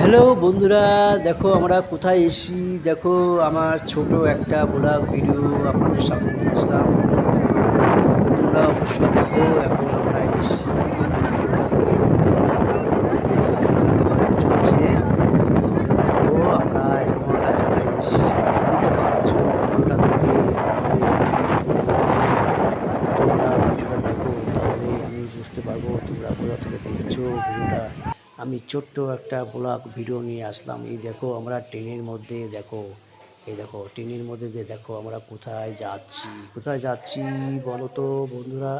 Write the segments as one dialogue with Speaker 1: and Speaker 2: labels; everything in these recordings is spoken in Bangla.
Speaker 1: হ্যালো বন্ধুরা, দেখো আমরা কোথায় এসেছি। দেখো আমার ছোট একটা ব্লগ ভিডিও আপনাদের সামনে নিয়ে আসলাম। তোমরা অবশ্যই দেখো। এখন আমরা এসেছি ভিডিওটা দেখে চলছে। তাহলে দেখো আমরা এমন একটা জায়গায় এসেছি, বুঝতে তো পারছো ভিডিওটা দেখে। তাহলে তোমরা ভিডিওটা দেখো, তাহলে আমি বুঝতে পারবো তোমরা কোথা থেকে দেখছো ভিডিওটা। আমি ছোট্ট একটা ব্লগ ভিডিও নিয়ে আসলাম। এই দেখো আমরা ট্রেনের মধ্যে, দেখো এই দেখো ট্রেনের মধ্যে দিয়ে দেখো আমরা কোথায় যাচ্ছি বলো তো বন্ধুরা।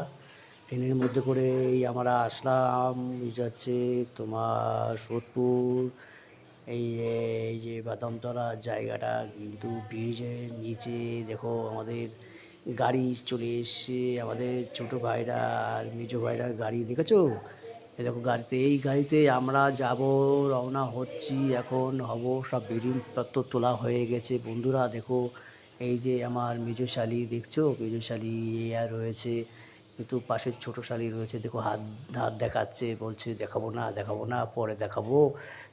Speaker 1: ট্রেনের মধ্যে করে এই আমরা আসলাম, যাচ্ছে তোমার সোদপুর। এই এই যে বাদামতলা জায়গাটা, কিন্তু ব্রিজের নিচে দেখো আমাদের গাড়ি চলে এসছে। আমাদের ছোট ভাইরা আর মেজো ভাইরা গাড়ি দেখেছো। এই দেখো গাড়িতে, এই গাড়িতে আমরা যাব, রওনা হচ্ছি। এখন হব সব বেলুনপত্র তোলা হয়ে গেছে বন্ধুরা। দেখো এই যে আমার মেজো শালি দেখছো, মেজো শালি আর রয়েছে, কিন্তু পাশের ছোট শালি রয়েছে। দেখো হাত হাত দেখাচ্ছে, বলছে দেখাবো না পরে দেখাবো।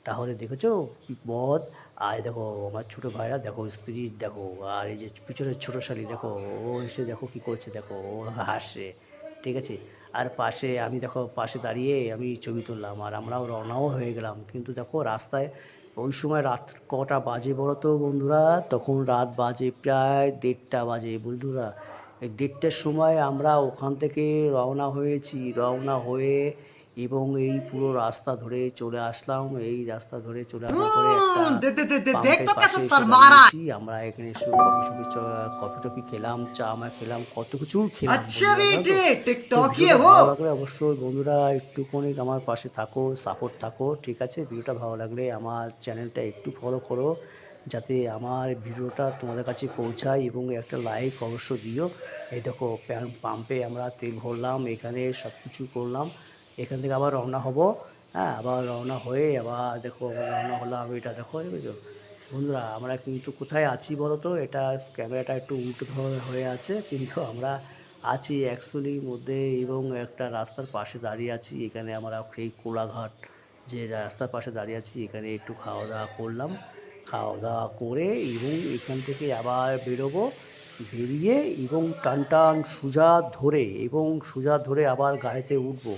Speaker 1: তাহলে দেখেছো বিপদ। আর দেখো আমার ছোটো ভাইরা দেখো স্পিরিট দেখো। আর এই যে পিছনের ছোটো শালি দেখো, ও এসে দেখো কী করছে, দেখো ও হাসছে, ঠিক আছে। আর পাশে আমি দেখো, পাশে দাঁড়িয়ে আমি ছবি তুললাম, আর আমরাও রওনাও হয়ে গেলাম। কিন্তু দেখো রাস্তায় ওই সময় রাত কটা বাজে বলো তো বন্ধুরা। তখন রাত বাজে প্রায় 1:30 বাজে বন্ধুরা। এই 1:30টার সময় আমরা ওখান থেকে রওনা হয়ে এবং এই পুরো রাস্তা ধরে চলে আসলাম। এই রাস্তা ধরে চলে আসার পরে একটা
Speaker 2: देख
Speaker 1: পাম্পের
Speaker 2: तो
Speaker 1: পাশে
Speaker 2: कैसे
Speaker 1: এসে
Speaker 2: सर मारा है।
Speaker 1: দাঁড়িয়েছি। আমরা এখানে এসে কফি টফি খেলাম, চা মা খেলাম, কত কিছু খেলাম
Speaker 2: अच्छा
Speaker 1: বন্ধুরা, জানো তো।
Speaker 2: बेटे
Speaker 1: তো
Speaker 2: टिकटॉक ही है
Speaker 1: ভিডিওটা
Speaker 2: वो।
Speaker 1: ভালো লাগলে অবশ্যই বন্ধুরা একটুখানি আমার পাশে থাকো, সাপোর্ট থাকো, ঠিক আছে। ভিডিওটা ভালো লাগলে আমার চ্যানেলটা একটু ফলো করো, যাতে আমার ভিডিওটা তোমাদের কাছে পৌঁছায়, এবং একটা লাইক অবশ্য দিও। এই দেখো পাম্পে আমরা তেল ভরলাম, এখানে সব কিছু করলাম। এখান থেকে আবার রওনা হব। হ্যাঁ, আবার রওনা হয়ে আবার দেখো আবার রওনা হলাম। এটা দেখো দেখেছো বন্ধুরা, আমরা কিন্তু কোথায় আছি বলো তো। এটা ক্যামেরাটা একটু উল্টো হয়ে আছে, কিন্তু আমরা আছি অ্যাকচুয়ালি মধ্যে, এবং একটা রাস্তার পাশে দাঁড়িয়ে আছি। এখানে আমরা সেই কোলাঘাট যে রাস্তার পাশে দাঁড়িয়ে আছি, এখানে একটু খাওয়া দাওয়া করলাম। খাওয়া দাওয়া করে এবং এখান থেকে আবার বেরোবো। বেরিয়ে এবং টান সোজা ধরে আবার গাড়িতে উঠবো।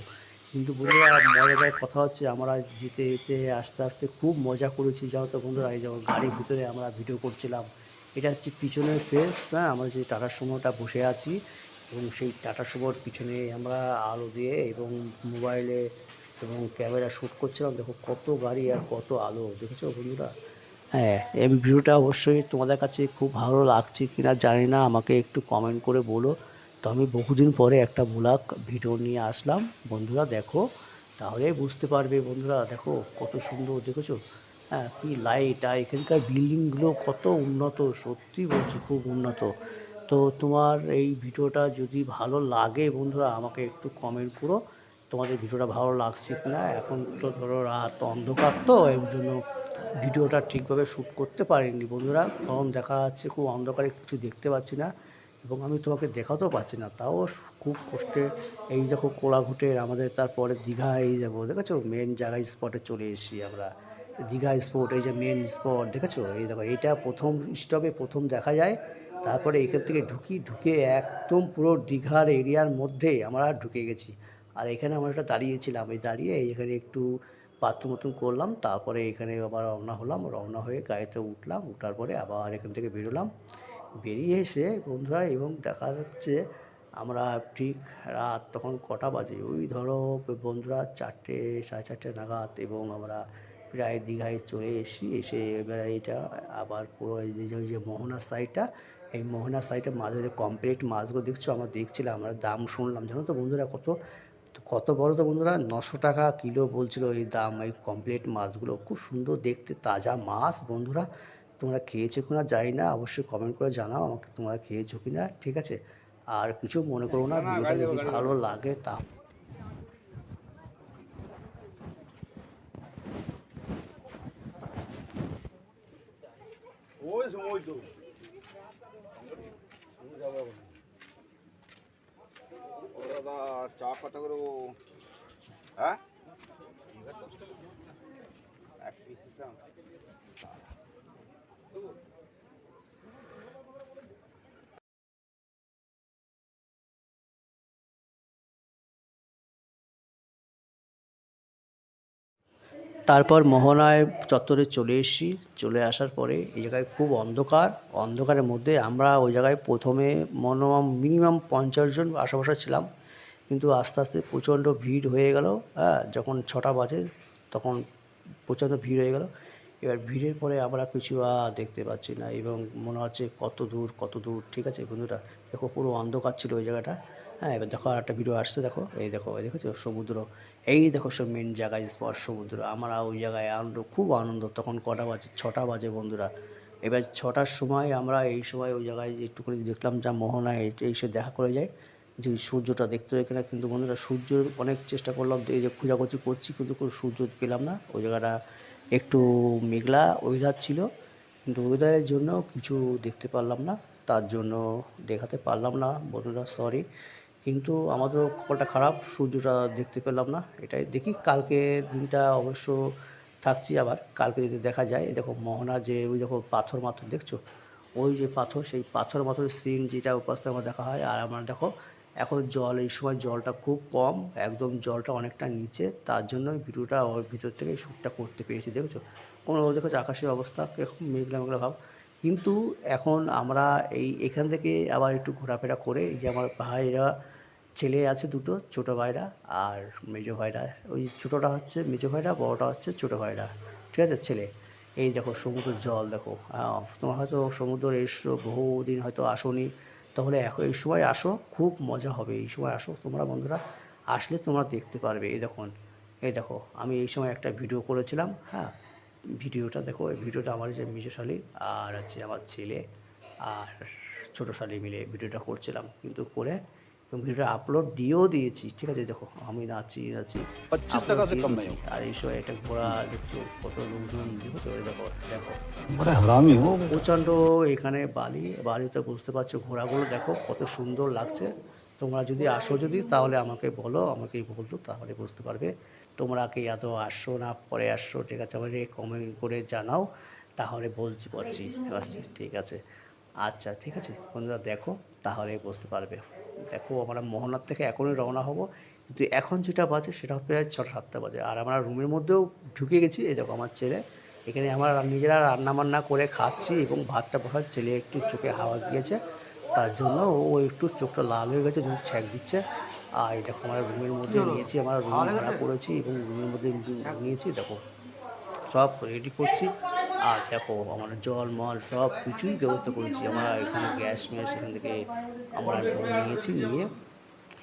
Speaker 1: কিন্তু বন্ধুরা মজাদার কথা হচ্ছে, আমরা যেতে যেতে আস্তে আস্তে খুব মজা করেছি, জানো তো বন্ধুরা। এই যেমন গাড়ির ভিতরে আমরা ভিডিও করছিলাম। এটা হচ্ছে পিছনের ফেস। হ্যাঁ, আমরা যে টাটা সুমোটা বসে আছি, এবং সেই টাটা সুমোর পিছনে আমরা আলো দিয়ে এবং মোবাইলে এবং ক্যামেরা শ্যুট করছিলাম। দেখো কত গাড়ি আর কত আলো, দেখেছো বন্ধুরা। হ্যাঁ, এই ভিডিওটা অবশ্যই তোমাদের কাছে খুব ভালো লাগছে কিনা জানি না, আমাকে একটু কমেন্ট করে বলো। তো আমি বহুদিন পরে একটা ব্লগ ভিডিও নিয়ে আসলাম বন্ধুরা, দেখো তাহলে বুঝতে পারবে বন্ধুরা। দেখো কত সুন্দর, দেখেছো। হ্যাঁ, কি লাইট, আর এখানকার বিল্ডিংগুলো কত উন্নত, সত্যি বলছি খুব উন্নত। তো তোমার এই ভিডিওটা যদি ভালো লাগে বন্ধুরা, আমাকে একটু কমেন্ট করো তোমাদের ভিডিওটা ভালো লাগছে কিনা। এখন তো ধরো রাত অন্ধকার, তো এর জন্য ভিডিওটা ঠিকভাবে শ্যুট করতে পারিনি বন্ধুরা, কারণ দেখা যাচ্ছে খুব অন্ধকারে কিছু দেখতে পাচ্ছি না, এবং আমি তোমাকে দেখাতেও পাচ্ছি না, তাও খুব কষ্টে। এই দেখো কোলাঘুটের আমাদের, তারপরে দীঘা, এই দেখো দেখেছো মেন জায়গায় স্পটে চলে এসেছি আমরা। দীঘা স্পট, এই যে মেন স্পট দেখেছো। এই দেখো এইটা প্রথম স্টপে প্রথম দেখা যায়। তারপরে এখান থেকে ঢুকে একদম পুরো দীঘার এরিয়ার মধ্যে আমরা ঢুকে গেছি। আর এখানে আমরা একটা দাঁড়িয়েছিলাম, এই দাঁড়িয়ে এখানে একটু বাথরুম মতন করলাম। তারপরে এখানে আবার রওনা হলাম, রওনা হয়ে গাড়িতে উঠলাম, উঠার পরে আবার এখান থেকে বেরোলাম। বেরিয়ে এসে বন্ধুরা, এবং দেখা যাচ্ছে আমরা ঠিক রাত তখন কটা বাজে, ওই ধরো বন্ধুরা 4টে 4:30 নাগাদ, এবং আমরা প্রায় দীঘায় চলে এসে এবার এইটা আবার পুরো এই যে ওই যে মোহনার সাইডটা, এই মোহনার সাইডে মাঝে যে কমপ্লিট মাছগুলো দেখছো, আমরা দেখছিলাম, আমরা দাম শুনলাম, জানো তো বন্ধুরা কত। তো কত বড় তো বন্ধুরা, 900 টাকা কিলো বলছিল এই দাম। এই কমপ্লিট মাছগুলো খুব সুন্দর দেখতে, তাজা মাছ বন্ধুরা। তোমরা খেয়েছো কিনা জানি না, অবশ্যই কমেন্ট করে জানাও আমাকে তোমরা খেয়েছো কিনা, ঠিক আছে। আর কিছু মনে করো না, ভিডিওটা যদি ভালো লাগে তা
Speaker 3: ওই সময় তো দাদা চা কত করে? হ্যাঁ,
Speaker 1: তারপর মোহনায় চত্বরে চলে এসেছি। চলে আসার পরে এই জায়গায় খুব অন্ধকার। অন্ধকারের মধ্যে আমরা ওই জায়গায় প্রথমে মিনিমাম 50 জন আশেপাশে ছিলাম, কিন্তু আস্তে আস্তে প্রচণ্ড ভিড় হয়ে গেল। হ্যাঁ, যখন 6টা বাজে তখন প্রচণ্ড ভিড় হয়ে গেল। এবার ভিড়ের পরে আমরা কিছু আর দেখতে পাচ্ছি না এবং মনে হচ্ছে কত দূর, ঠিক আছে বন্ধুরা? দেখো পুরো অন্ধকার ছিল ওই জায়গাটা। হ্যাঁ, এবার দেখো আরেকটা ভিডিও আসছে, দেখো এই দেখো, এই দেখেছো সমুদ্র, এই দেখো সব মেন জায়গায় স্পট সমুদ্র। আমরা ওই জায়গায় খুব আনন্দ। তখন কটা বাজে? 6টা বাজে বন্ধুরা। এবার 6টার সময় আমরা এই সময় ওই জায়গায় যে একটুখানি দেখলাম যা মোহনায় এসে দেখা করে যায় যে সূর্যটা দেখতে হয় কিনা, কিন্তু বন্ধুরা সূর্যের অনেক চেষ্টা করলাম, এই যে খোঁজাখুঁজি করছি কিন্তু কোনো সূর্য পেলাম না। ওই জায়গাটা একটু মেঘলা ওয়েদার ছিল, কিন্তু ওয়েদারের জন্য কিছু দেখতে পারলাম না, তার জন্য দেখাতে পারলাম না বন্ধুরা, সরি। কিন্তু আমাদেরও কপালটা খারাপ, সূর্যটা দেখতে পেলাম না। এটাই দেখি কালকে দিনটা অবশ্য থাকছি, আবার কালকে যদি দেখা যায়। দেখো মোহনা যে ওই দেখো পাথর মাথর দেখছো, ওই যে পাথর, সেই পাথর মাথরের সিন যেটা উপাস আমার দেখা হয়। আর আমার দেখো এখন জল, এই সময় জলটা খুব কম, একদম জলটা অনেকটা নিচে, তার জন্য ভিডিওটা ওর ভিতর থেকে শ্যুটটা করতে পেরেছি। দেখেছো কোনো দেখেছো আকাশের অবস্থা কীরকম মেঘলা মেঘলা ভাব। কিন্তু এখন আমরা এখান থেকে আবার একটু ঘোরাফেরা করে, এই যে আমার ভাইরা ছেলে আছে দুটো, ছোটো ভাইরা আর মেজো ভাইরা। ওই ছোটোটা হচ্ছে মেজো ভাইরা, বড়োটা হচ্ছে ছোটো ভাইরা, ঠিক আছে ছেলে। এই দেখো সমুদ্রের জল দেখো। তোমরা হয়তো সমুদ্র এসছো, বহুদিন হয়তো আসোনি, তাহলে এখন এই সময় আসো, খুব মজা হবে। এই সময় আসো তোমরা বন্ধুরা, আসলে তোমরা দেখতে পারবে। এই দেখো আমি এই সময় একটা ভিডিও করেছিলাম। হ্যাঁ, ভিডিওটা দেখো, এই ভিডিওটা আমার যে মেজো শালি আর হচ্ছে আমার ছেলে আর ছোটো শালি মিলে ভিডিওটা করছিলাম, কিন্তু করে এবং ভিডিওটা আপলোড দিয়েছি, ঠিক আছে? দেখো আমি নাচি
Speaker 3: 25
Speaker 1: আপলোড
Speaker 3: টাকা সে
Speaker 1: দিয়ে
Speaker 3: কম
Speaker 1: দিয়েছি।
Speaker 3: नहीं
Speaker 1: আর এই সময় একটা ঘোড়া দেখছো, কত লোকজন দেখছো, এই দেখো দেখো
Speaker 3: बड़ा हरामी हो
Speaker 1: প্রচণ্ড এখানে বালিতে বুঝতে পারছো, ঘোড়াগুলো দেখো কত সুন্দর লাগছে। তোমরা যদি আসো তাহলে আমাকে বলো, আমাকেই বলতো, তাহলে বুঝতে পারবে তোমরা কি এত আসছো না পরে আসছো, ঠিক আছে? আমাকে কমেন্ট করে জানাও, তাহলে বলছি পারছি। ঠিক আছে, আচ্ছা ঠিক আছে বন্ধুরা, দেখো তাহলে বুঝতে পারবে। দেখো আমরা মোহনার থেকে এখনই রওনা হব, কিন্তু এখন যেটা বাজে সেটা প্রায় 6টা 7টা বাজে। আর আমরা রুমের মধ্যেও ঢুকে গেছি। এই দেখো আমার ছেলে এখানে, আমরা নিজেরা রান্নাবান্না করে খাচ্ছি এবং ভাতটা বসার, ছেলে একটু চোখে হাওয়া গিয়েছে, তার জন্য ও একটু চোখটা লাল হয়ে গেছে, যখন ছ্যাঁক দিচ্ছে। আর এটা আমরা রুমের মধ্যে নিয়েছি, আমরা রুম ভাড়া করেছি এবং রুমের মধ্যে নিয়েছি। দেখো সব রেডি করছি। আর দেখো আমরা জল মল সব কিছুই ব্যবস্থা করেছি। আমরা এখানে গ্যাস ম্যাস এখান থেকে আমরা নিয়েছি, নিয়ে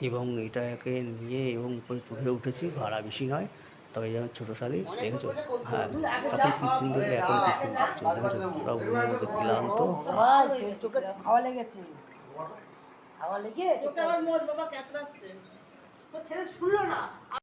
Speaker 1: এবং এটাকে নিয়ে এবং উপরে তুলে উঠেছি। ভাড়া বেশি নয়, তবে যেমন ছোটো শালি দেখেছো। হ্যাঁ, তখন কিস্তিং দেখলে এখন কিস্তিং পাচ্ছ, দেখেছো সব রুমের মধ্যে ক্লান্ত।
Speaker 2: চোখে হাওয়া লেগেছে, হাওয়া লেগে চোখে আবার মোজ বাবা ক্যাতরাচ্ছে, ছেলে শুনলো না।